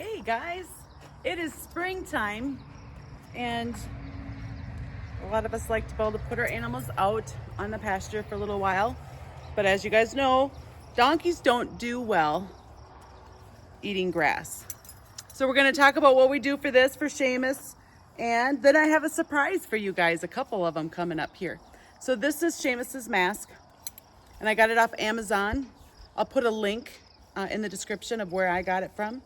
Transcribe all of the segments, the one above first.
Hey guys, it is springtime and a lot of us like to be able to put our animals out on the pasture for a little while. But as you guys know, donkeys don't do well eating grass. So we're going to talk about what we do for this for Seamus, and then I have a surprise for you guys, a couple of them coming up here. So this is Seamus's mask and I got it off Amazon. I'll put a link in the description of where I got it from.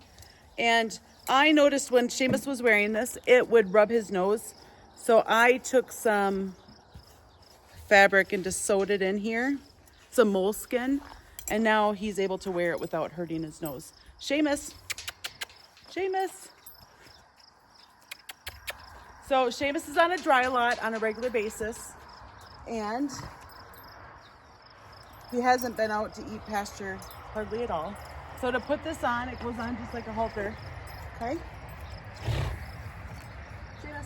And I noticed when Seamus was wearing this, it would rub his nose. So I took some fabric and just sewed it in here, some moleskin, and now he's able to wear it without hurting his nose. Seamus. So Seamus is on a dry lot on a regular basis, and he hasn't been out to eat pasture hardly at all. So to put this on, it goes on just like a halter, okay? Seamus.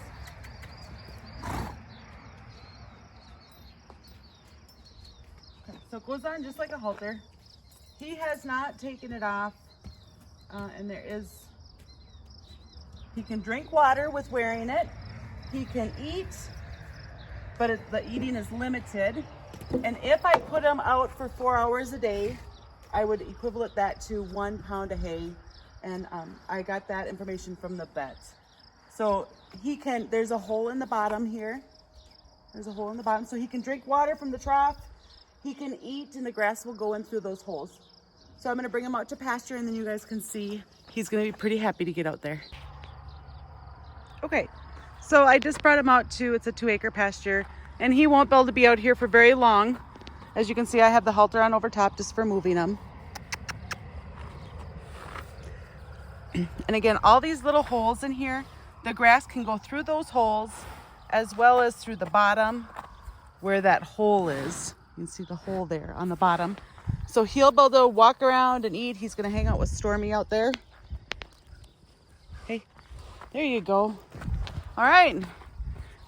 Okay, so it goes on just like a halter. He has not taken it off, and he can drink water with wearing it. He can eat, but the eating is limited. And if I put him out for 4 hours a day, I would equivalent that to 1 pound of hay. And I got that information from the vet. So there's a hole in the bottom here. There's a hole in the bottom. So he can drink water from the trough. He can eat and the grass will go in through those holes. So I'm gonna bring him out to pasture and then you guys can see he's gonna be pretty happy to get out there. Okay, so I just brought him out it's a 2-acre pasture and he won't be able to be out here for very long. As you can see, I have the halter on over top just for moving them. And again, all these little holes in here, the grass can go through those holes as well as through the bottom where that hole is. You can see the hole there on the bottom. So he'll be able to walk around and eat. He's gonna hang out with Stormy out there. Hey, there you go. All right.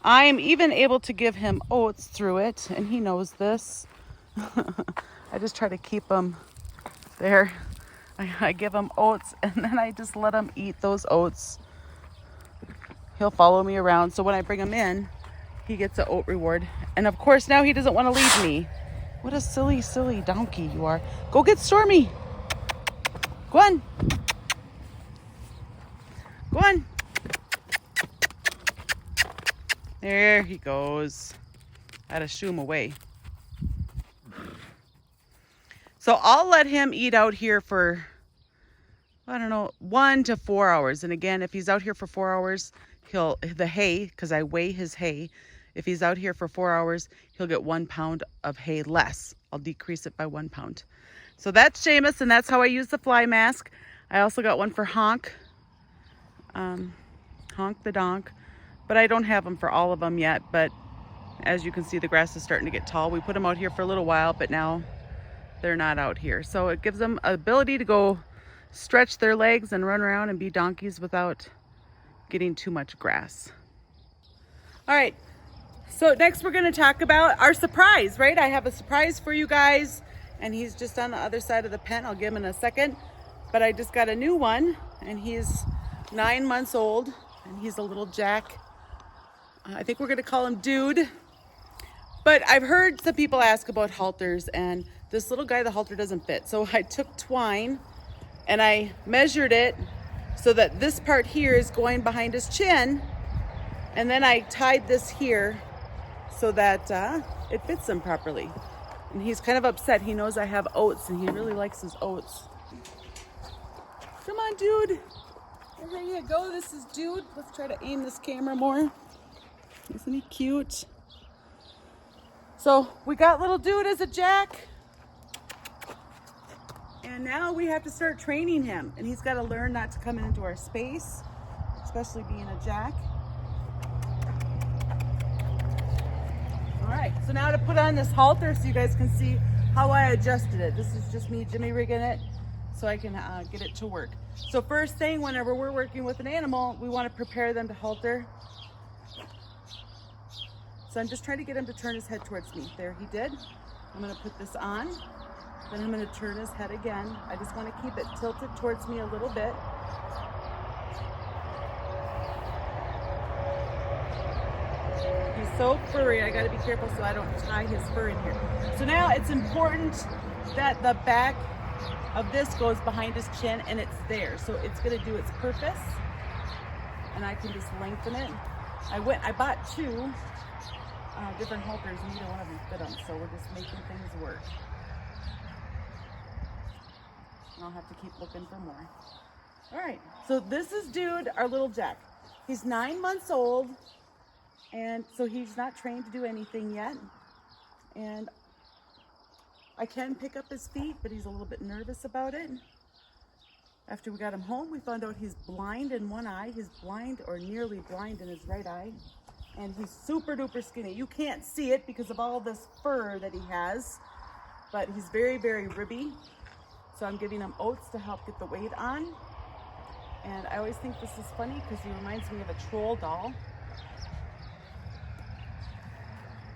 I am even able to give him oats through it, and he knows this. I just try to keep him there. I give him oats and then I just let him eat those oats. He'll follow me around. So when I bring him in, he gets an oat reward. And of course, now he doesn't want to leave me. What a silly, silly donkey you are. Go get Stormy. Go on. Go on. There he goes. I had to shoo him away. So I'll let him eat out here for, I don't know, 1 to 4 hours. And again, if he's out here for 4 hours, the hay, because I weigh his hay, if he's out here for 4 hours, he'll get 1 pound of hay less. I'll decrease it by 1 pound. So that's Seamus, and that's how I use the fly mask. I also got one for Honk, Honk the donk, but I don't have them for all of them yet. But as you can see, the grass is starting to get tall. We put them out here for a little while, but now they're not out here. So it gives them an ability to go stretch their legs and run around and be donkeys without getting too much grass. All right, so next we're gonna talk about our surprise, right? I have a surprise for you guys, and he's just on the other side of the pen. I'll give him in a second, but I just got a new one, and he's 9 months old, and he's a little Jack. I think we're gonna call him Dude. But I've heard some people ask about halters, and this little guy, the halter doesn't fit. So I took twine and I measured it so that this part here is going behind his chin. And then I tied this here so that it fits him properly. And he's kind of upset. He knows I have oats and he really likes his oats. Come on, Dude. There you go. This is Dude. Let's try to aim this camera more. Isn't he cute? So we got little Dude as a Jack. And now we have to start training him. And he's got to learn not to come into our space, especially being a Jack. All right, so now to put on this halter so you guys can see how I adjusted it. This is just me jimmy rigging it so I can get it to work. So first thing, whenever we're working with an animal, we want to prepare them to halter. So I'm just trying to get him to turn his head towards me. There, he did. I'm going to put this on. Then I'm going to turn his head again. I just want to keep it tilted towards me a little bit. so furry. I gotta be careful so I don't tie his fur in here. So now it's important that the back of this goes behind his chin and it's there. So it's gonna do its purpose. And I can just lengthen it. I bought two different halters and neither one of them fit them. So we're just making things work. And I'll have to keep looking for more. All right, so this is Dude, our little Jack. He's 9 months old, and so he's not trained to do anything yet. And I can pick up his feet, but he's a little bit nervous about it. After we got him home, we found out he's blind in one eye. He's blind or nearly blind in his right eye. And he's super duper skinny. You can't see it because of all this fur that he has, but he's very, very ribby. So I'm giving him oats to help get the weight on. And I always think this is funny because he reminds me of a troll doll.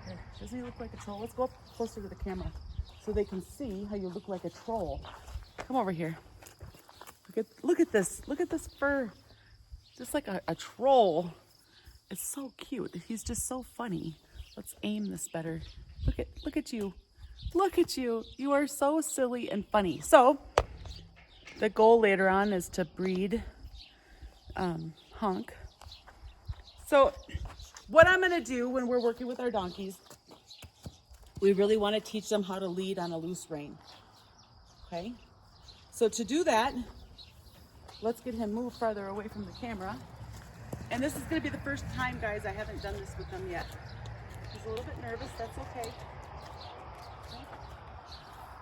Here, doesn't he look like a troll? Let's go up closer to the camera so they can see how you look like a troll. Come over here. Look at this. Look at this fur. Just like a troll. It's so cute. He's just so funny. Let's aim this better. Look at you. Look at you. You are so silly and funny. So the goal later on is to breed Hunk. So what I'm going to do when we're working with our donkeys, we really want to teach them how to lead on a loose rein. Okay? So to do that, let's get him moved farther away from the camera. And this is going to be the first time, guys, I haven't done this with them yet. He's a little bit nervous. That's okay.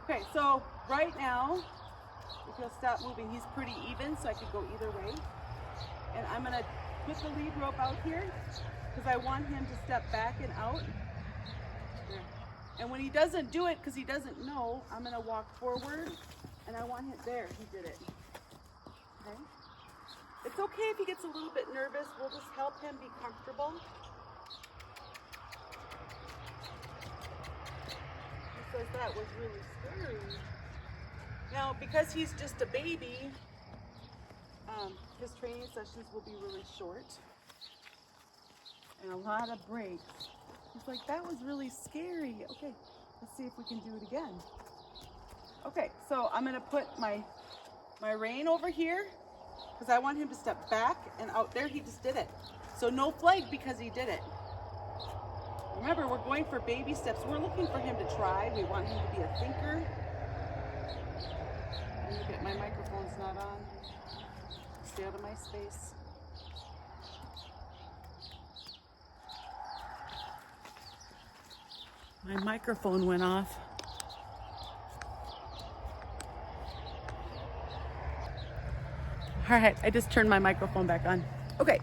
Okay, so right now, if he'll stop moving, he's pretty even, so I could go either way. And I'm going to put the lead rope out here because I want him to step back and out. There. And when he doesn't do it because he doesn't know, I'm going to walk forward and I want him there. He did it. Okay? It's okay if he gets a little bit nervous. We'll just help him be comfortable. He says that was really scary. Now, because he's just a baby, his training sessions will be really short and a lot of breaks. He's like, that was really scary. Okay, let's see if we can do it again. Okay, so I'm gonna put my rein over here because I want him to step back and out there. He just did it. So no flag because he did it. Remember, we're going for baby steps. We're looking for him to try. We want him to be a thinker. Look at my microphone's not on. Stay out of my space. My microphone went off. All right, I just turned my microphone back on. Okay,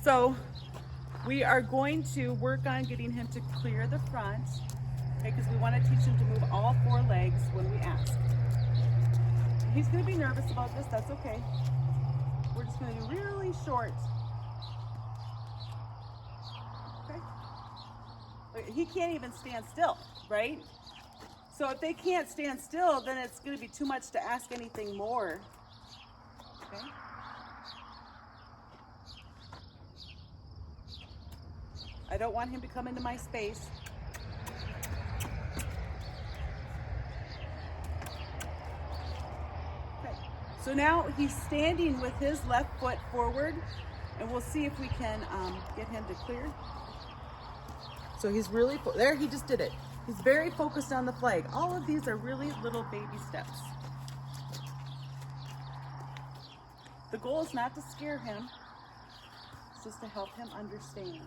so we are going to work on getting him to clear the front, okay, because we want to teach him to move all 4 legs when we ask. He's going to be nervous about this, that's okay. We're just going to be really short. Okay? He can't even stand still, right? So if they can't stand still, then it's going to be too much to ask anything more. Okay? I don't want him to come into my space. Okay, so now he's standing with his left foot forward, and we'll see if we can get him to clear. So he's really, there he just did it. He's very focused on the flag. All of these are really little baby steps. The goal is not to scare him, it's just to help him understand.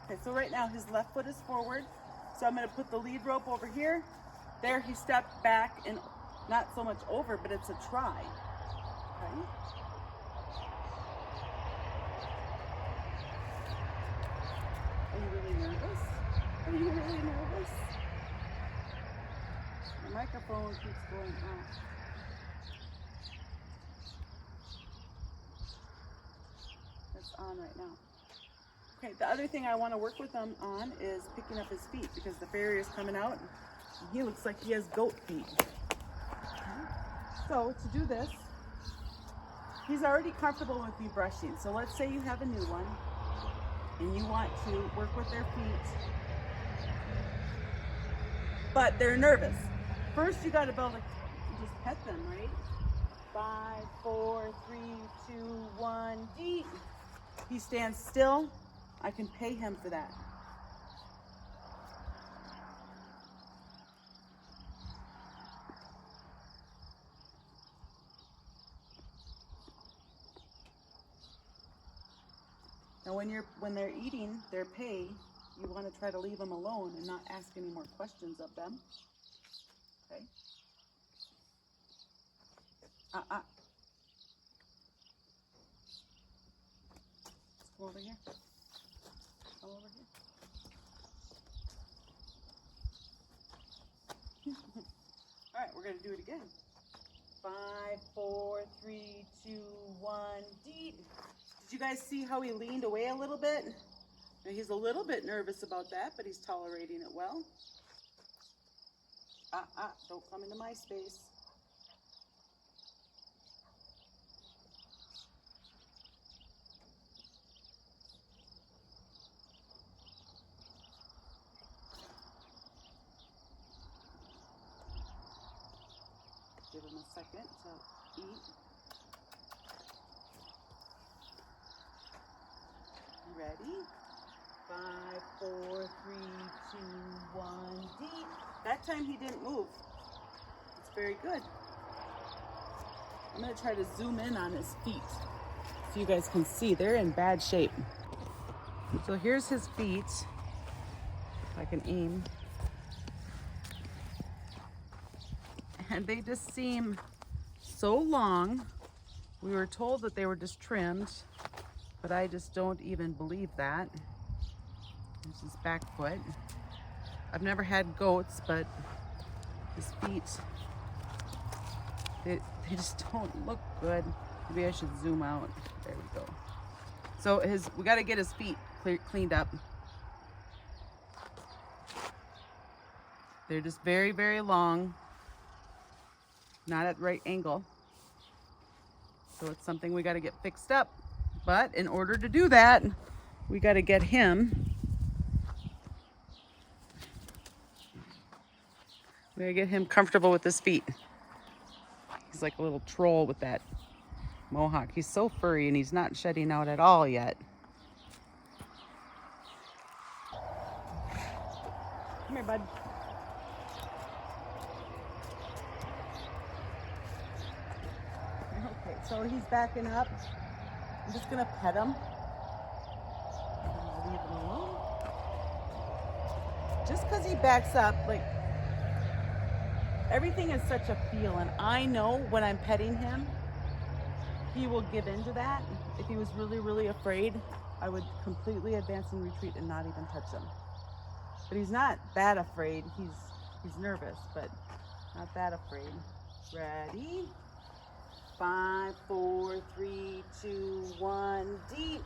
Okay, so right now his left foot is forward. So I'm going to put the lead rope over here. There he stepped back and not so much over, but it's a try. Okay. Are you really nervous? Are you really nervous? The microphone keeps going off. It's on right now. Okay, the other thing I want to work with him on is picking up his feet because the farrier's coming out. And he looks like he has goat feet. Okay. So to do this, he's already comfortable with me brushing. So let's say you have a new one. and you want to work with their feet, but they're nervous. First, you got to build you just pet them, right? 5, 4, 3, 2, 1, deep. He stands still. I can pay him for that. Now when they're eating their pay, you want to try to leave them alone and not ask any more questions of them. Okay? Let's come over here. Come over here. All right, we're going to do it again. 5, 4, 3, 2, 1, deep. Did you guys see how he leaned away a little bit? Now he's a little bit nervous about that, but he's tolerating it well. Don't come into my space. Give him a second to eat. Ready? 5, 4, 3, 2, 1, deep. That time he didn't move. It's very good. I'm going to try to zoom in on his feet so you guys can see. They're in bad shape. So here's his feet. If I can aim. And they just seem so long. We were told that they were just trimmed, but I just don't even believe that. There's his back foot. I've never had goats, but his feet, they just don't look good. Maybe I should zoom out. There we go. So we got to get his feet cleaned up. They're just very, very long, not at the right angle. So it's something we got to get fixed up. But in order to do that, we got to get him. We got to get him comfortable with his feet. He's like a little troll with that mohawk. He's so furry and he's not shedding out at all yet. Come here, bud. Okay, so he's backing up. I'm just gonna pet him. Leave him alone. Just because he backs up, like, everything is such a feel, and I know when I'm petting him, he will give into that. If he was really, really afraid, I would completely advance and retreat and not even touch him. But he's not that afraid. He's nervous, but not that afraid. Ready? 5, 4, 3, 2, 1, deep.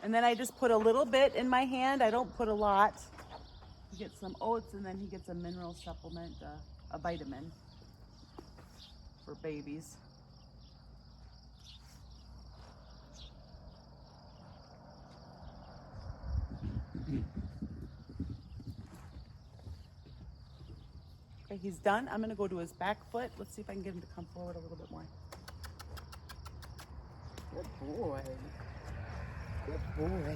And then I just put a little bit in my hand. I don't put a lot. He gets some oats, and then he gets a mineral supplement, a vitamin for babies. Okay, he's done. I'm gonna go to his back foot. Let's see if I can get him to come forward a little bit more. Good boy. Good boy.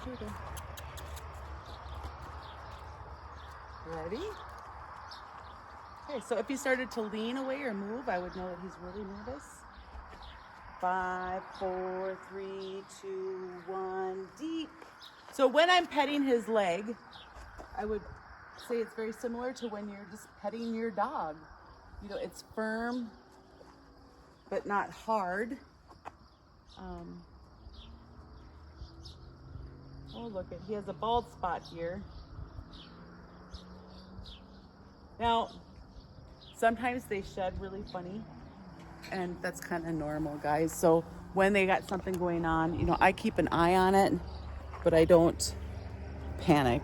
Here we go. Ready? Okay, so if he started to lean away or move, I would know that he's really nervous. 5, 4, 3, 2, 1, deep. So when I'm petting his leg, I would say it's very similar to when you're just petting your dog. You know, it's firm, but not hard. Oh, look, he has a bald spot here. Now, sometimes they shed really funny, and that's kind of normal, guys. So when they got something going on, you know, I keep an eye on it, but I don't panic.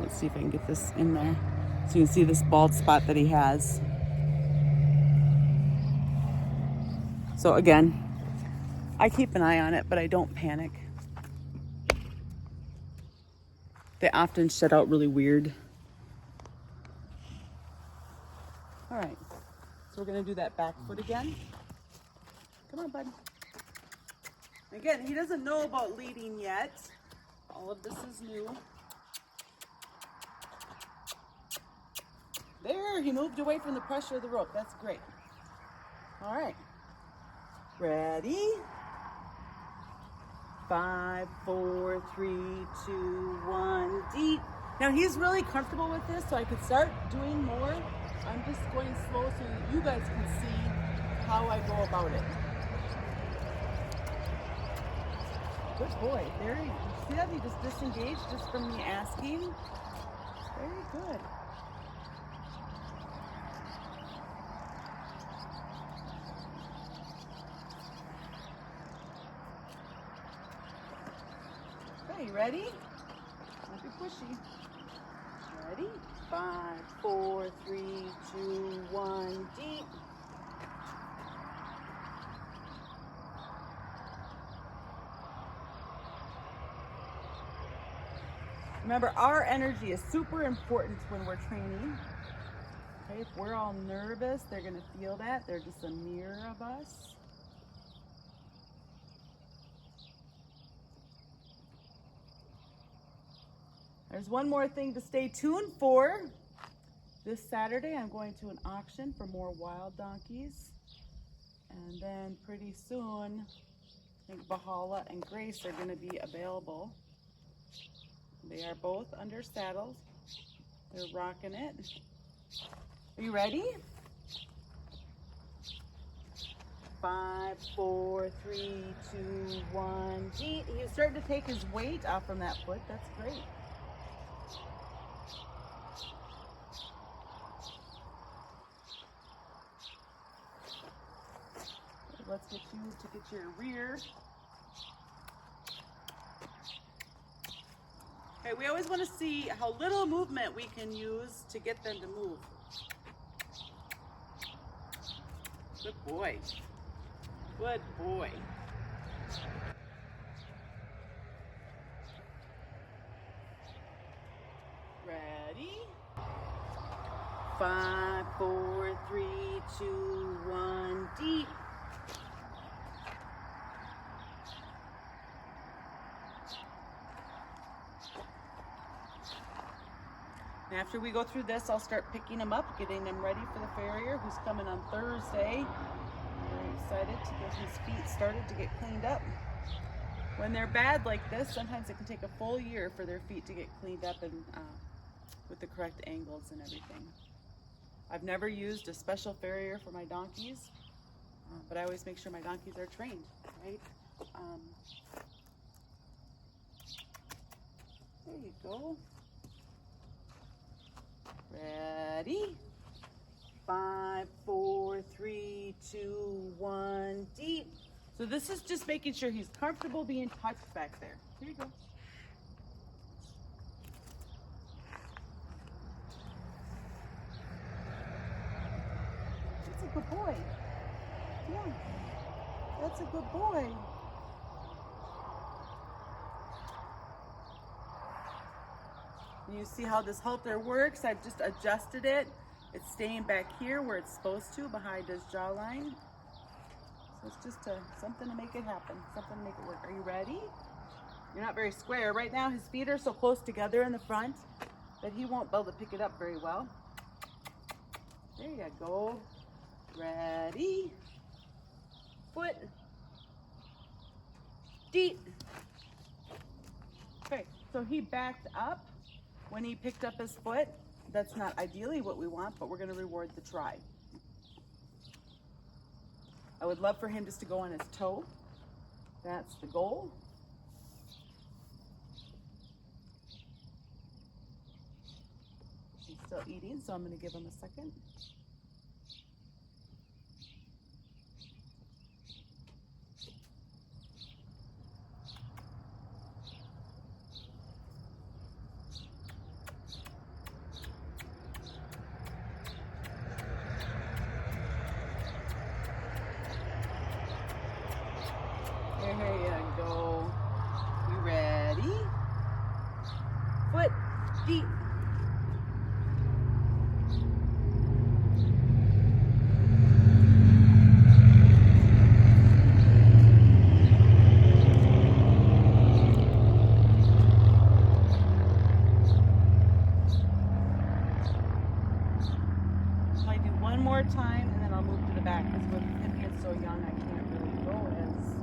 Let's see if I can get this in there. So you can see this bald spot that he has. So again, I keep an eye on it, but I don't panic. They often shut out really weird. All right, so we're gonna do that back foot again. Come on, bud. Again, he doesn't know about leading yet. All of this is new. There, he moved away from the pressure of the rope. That's great. All right, ready? 5, 4, 3, 2, 1, deep. Now he's really comfortable with this, so I could start doing more. I'm just going slow so that you guys can see how I go about it. Good boy. There you see that? He just disengaged just from me asking. Very good. Okay, you ready? Don't be pushy. Ready? 5, 4, 3, 2, 1, deep. Remember, our energy is super important when we're training. Okay, if we're all nervous, they're going to feel that. They're just a mirror of us. There's one more thing to stay tuned for. This Saturday, I'm going to an auction for more wild donkeys. And then pretty soon, I think Bahala and Grace are going to be available. They are both under saddles. They're rocking it. Are you ready? 5, 4, 3, 2, 1. He's starting to take his weight off from that foot. That's great. Let's get you to get your rear. Okay, we always want to see how little movement we can use to get them to move. Good boy. Good boy. Ready? 5, 4, 3, 2, 1, deep. And after we go through this, I'll start picking them up, getting them ready for the farrier who's coming on Thursday. Very excited to get his feet started to get cleaned up. When they're bad like this, sometimes it can take a full year for their feet to get cleaned up and with the correct angles and everything. I've never used a special farrier for my donkeys, but I always make sure my donkeys are trained, right? There you go. Ready? 5, 4, 3, 2, 1, deep. So this is just making sure he's comfortable being touched back there. Here you go. That's a good boy. Yeah, that's a good boy. You see how this halter works? I've just adjusted it. It's staying back here where it's supposed to, behind his jawline. So it's just something to make it happen, something to make it work. Are you ready? You're not very square. Right now his feet are so close together in the front that he won't be able to pick it up very well. There you go. Ready? Foot. Deep. Okay, so he backed up when he picked up his foot. That's not ideally what we want, but we're going to reward the try. I would love for him just to go on his toe. That's the goal. He's still eating, so I'm going to give him a second. foot, deep. I do one more time and then I'll move to the back because with him being so young, I can't really go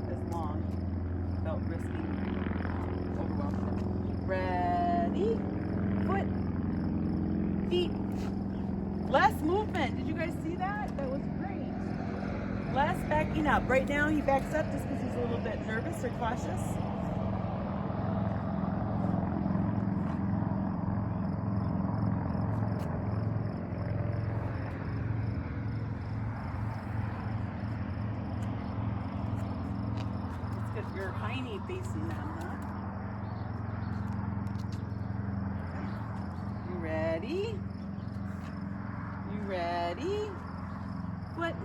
as long without risking overwhelming him. Ready, foot, feet, less movement. Did you guys see that? That was great. Less backing up. Right now he backs up just because he's a little bit nervous or cautious. It's good your hiney facing them, huh? You ready? You ready? Foot.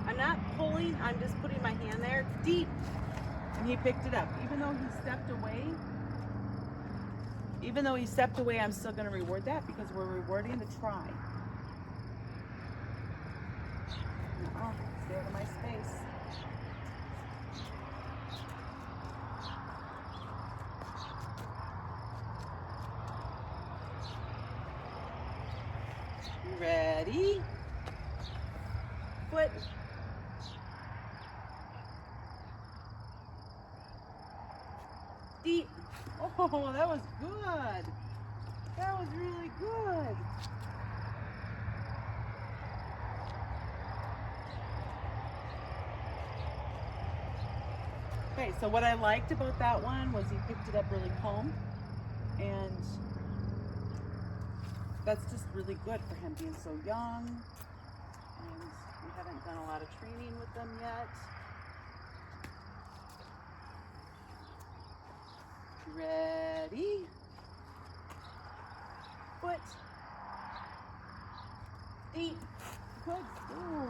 I'm not pulling, I'm just putting my hand there deep. And he picked it up. Even though he stepped away, I'm still gonna reward that because we're rewarding the try. Oh, stay out of my space. Ready? Foot. Deep. Oh, that was good. That was really good. Okay, so what I liked about that one was he picked it up really calm, and that's just really good for him being so young, and we haven't done a lot of training with them yet. Ready? Foot. Feet. Good boy.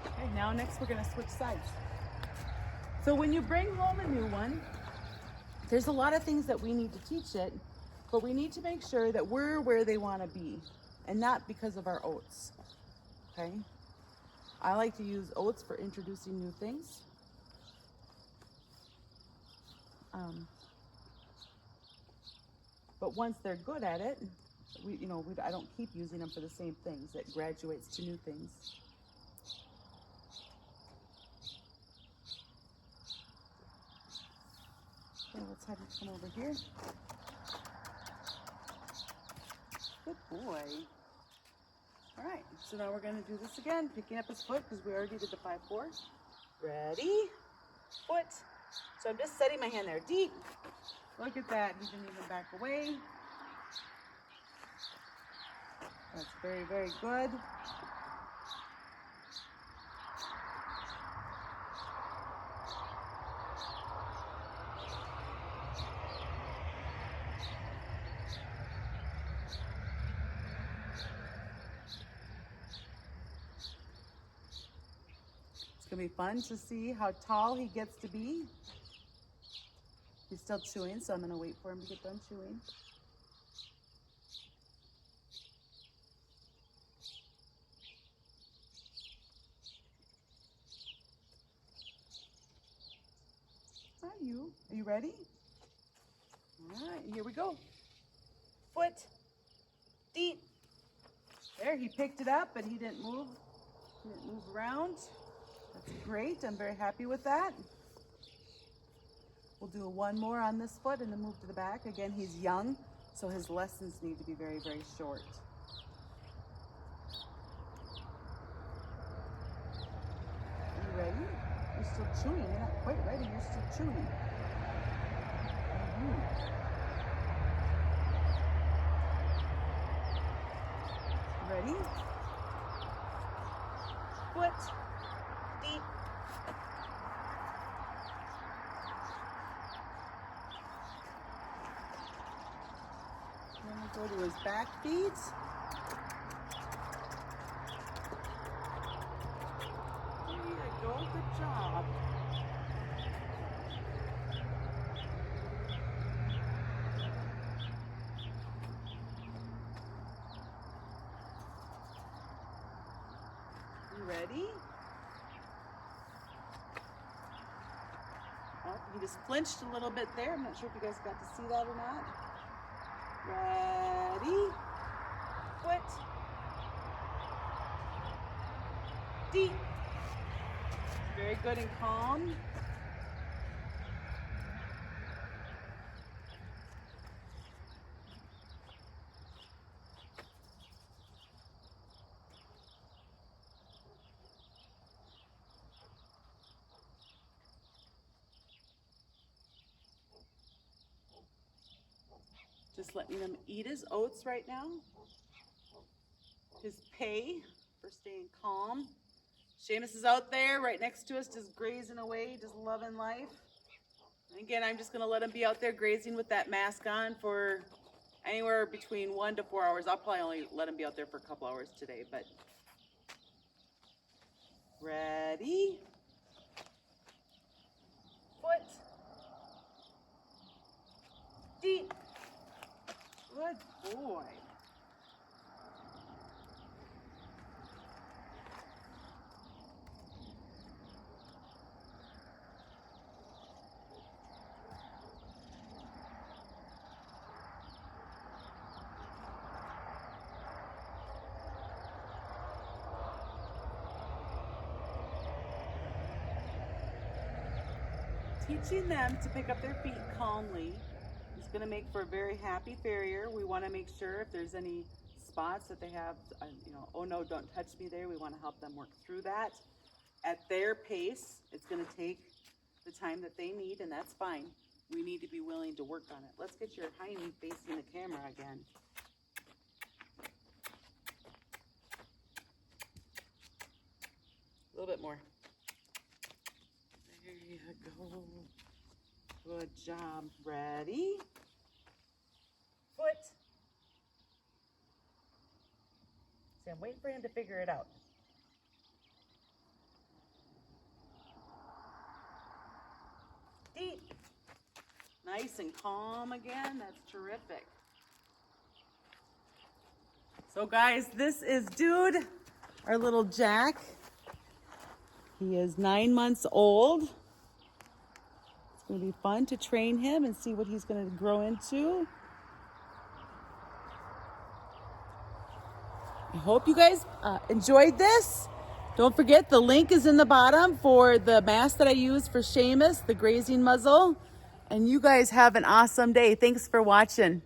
Okay, now next we're going to switch sides. So when you bring home a new one, there's a lot of things that we need to teach it, but we need to make sure that we're where they want to be and not because of our oats. Okay? I like to use oats for introducing new things. But once they're good at it, I don't keep using them for the same things. It graduates to new things. Okay, let's have you come over here. Good boy. All right, so now we're going to do this again, picking up his foot because we already did the 5-4. Ready? Foot. So I'm just setting my hand there deep. Look at that. He didn't even back away. That's very, very good. It's going to be fun to see how tall he gets to be. He's still chewing, so I'm going to wait for him to get done chewing. Are you ready? All right, here we go. Foot, deep. There, he picked it up, but he didn't move. He didn't move around. That's great. I'm very happy with that. We'll do one more on this foot and then move to the back. Again, he's young, so his lessons need to be very, very short. Are you ready? You're still chewing. You're not quite ready. You're still chewing. Ready? Foot, deep. Then we go to his back feet. There you go. Good job. Ready? Oh, he just flinched a little bit there. I'm not sure if you guys got to see that or not. Ready? Foot. Deep. Very good and calm. Just letting him eat his oats right now. His pay for staying calm. Seamus is out there right next to us, just grazing away, just loving life. And again, I'm just gonna let him be out there grazing with that mask on for anywhere between 1 to 4 hours. I'll probably only let him be out there for a couple hours today, but. Ready? Foot. Deep. Good boy. Teaching them to pick up their feet calmly is going to make for a very happy farrier. We want to make sure if there's any spots that they have, oh no, don't touch me there. We want to help them work through that at their pace. It's going to take the time that they need, and that's fine. We need to be willing to work on it. Let's get your hind knee facing the camera again. A little bit more. There you go. Good job. Ready? Foot. See, I'm waiting for him to figure it out. Deep. Nice and calm again. That's terrific. So guys, this is Dude, our little Jack. He is 9 months old. It's going to be fun to train him and see what he's going to grow into. I hope you guys enjoyed this. Don't forget, the link is in the bottom for the mask that I use for Seamus, the grazing muzzle. And you guys have an awesome day. Thanks for watching.